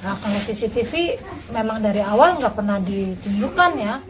Nah, kalau CCTV memang dari awal nggak pernah ditunjukkan ya.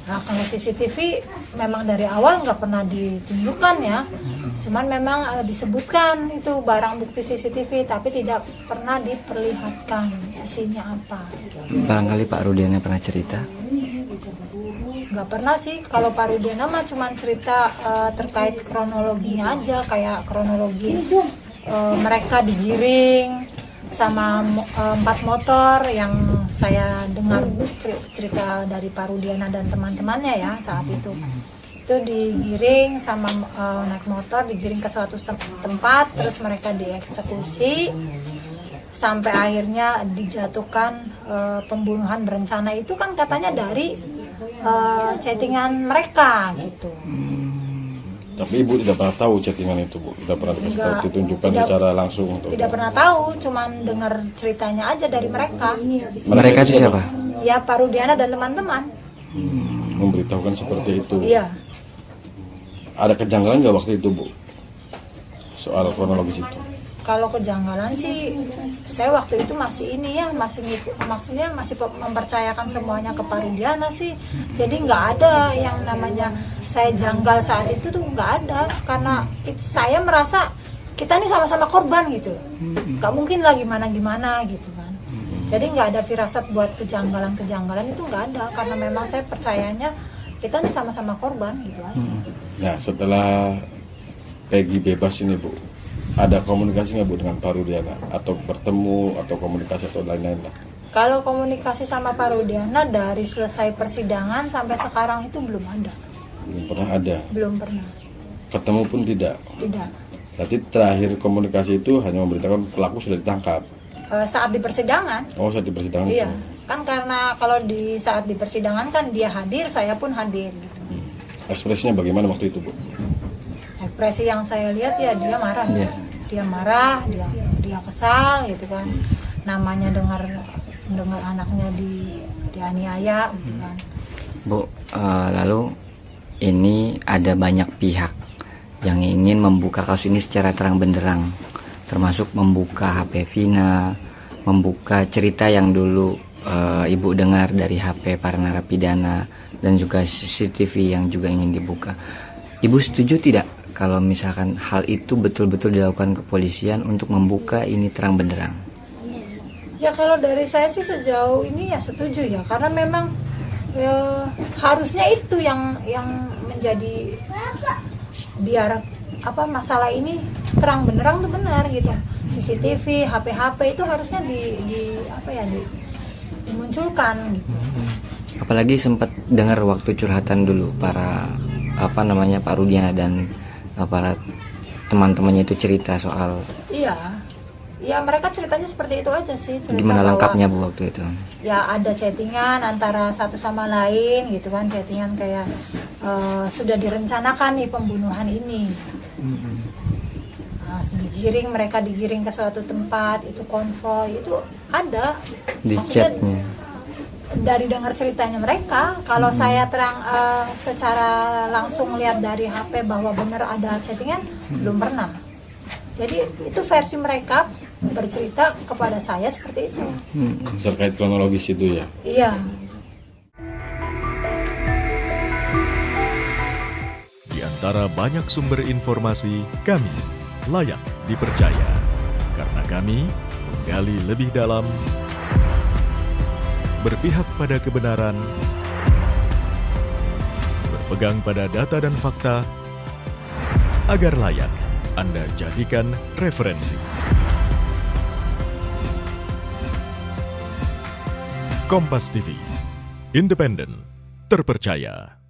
Nah, kalau CCTV memang dari awal nggak pernah ditunjukkan ya. Cuman memang disebutkan itu barang bukti CCTV, tapi tidak pernah diperlihatkan isinya apa. Barangkali Pak Rudiana pernah cerita? Nggak pernah sih. Kalau Pak Rudiana mah cuman cerita terkait kronologinya aja, kayak kronologi mereka digiring sama 4 motor yang saya dengar cerita dari Pak Rudiana dan teman-temannya ya saat itu digiring sama naik motor, digiring ke suatu tempat, terus mereka dieksekusi sampai akhirnya dijatuhkan pembunuhan berencana. Itu kan katanya dari chattingan mereka gitu. Tapi Ibu tidak pernah tahu chattingan itu, Bu? Tidak pernah ditunjukkan secara langsung? Tidak pernah tahu, cuman dengar ceritanya aja dari mereka. Mereka itu siapa? Ya, Pak Rudiana dan teman-teman. Memberitahukan seperti itu? Iya. Ada kejanggalan nggak waktu itu, Bu? Soal kronologis itu? Kalau kejanggalan sih, saya waktu itu masih maksudnya masih mempercayakan semuanya ke Pak Rudiana sih. Jadi nggak ada yang namanya saya janggal saat itu tuh, nggak ada, karena saya merasa kita ini sama-sama korban gitu, nggak mungkin lah gimana gitu kan. Jadi nggak ada firasat buat kejanggalan itu nggak ada, karena memang saya percayanya kita ini sama-sama korban gitu aja. Nah, setelah Peggy bebas ini, Bu, ada komunikasi nggak, Bu, dengan Pak Rudiana, atau bertemu atau komunikasi atau lain-lain lah? Kalau komunikasi sama Pak Rudiana dari selesai persidangan sampai sekarang itu belum ada. Belum pernah ada? Belum pernah. Ketemu pun tidak? Tidak. Berarti terakhir komunikasi itu hanya memberitakan pelaku sudah ditangkap? Saat di persidangan. Oh, saat di persidangan. Iya. Itu. Kan karena kalau saat di persidangan kan dia hadir, saya pun hadir gitu. Ekspresinya bagaimana waktu itu, Bu? Ekspresi yang saya lihat ya dia marah. Yeah. Dia marah, dia kesal gitu kan. Namanya dengar anaknya dianiaya gitu kan. Bu, lalu ini ada banyak pihak yang ingin membuka kasus ini secara terang benderang, termasuk membuka HP Vina, membuka cerita yang dulu Ibu dengar dari HP para narapidana, dan juga CCTV yang juga ingin dibuka. Ibu setuju tidak kalau misalkan hal itu betul-betul dilakukan kepolisian untuk membuka ini terang benderang? Ya kalau dari saya sih sejauh ini ya setuju ya, karena memang harusnya itu yang menjadi biar masalah ini terang benderang tuh benar gitu. CCTV, HP itu harusnya dimunculkan gitu. Apalagi sempat dengar waktu curhatan dulu para Pak Rudiana dan para teman-temannya itu cerita soal. Iya, mereka ceritanya seperti itu aja sih. Gimana lengkapnya, Bu, waktu itu? Ya ada chattingan antara satu sama lain gitu kan, chattingan kayak sudah direncanakan nih pembunuhan ini. Nah, mereka digiring ke suatu tempat, itu konvoy, itu ada. Di maksudnya, chatnya. Dari dengar ceritanya mereka, kalau saya secara langsung lihat dari HP bahwa benar ada chattingan, belum pernah. Jadi itu versi mereka bercerita kepada saya seperti itu. Terkait kronologis itu ya? Iya. antara banyak sumber informasi, kami layak dipercaya. Karena kami menggali lebih dalam, berpihak pada kebenaran, berpegang pada data dan fakta, agar layak Anda jadikan referensi. Kompas TV, independen, terpercaya.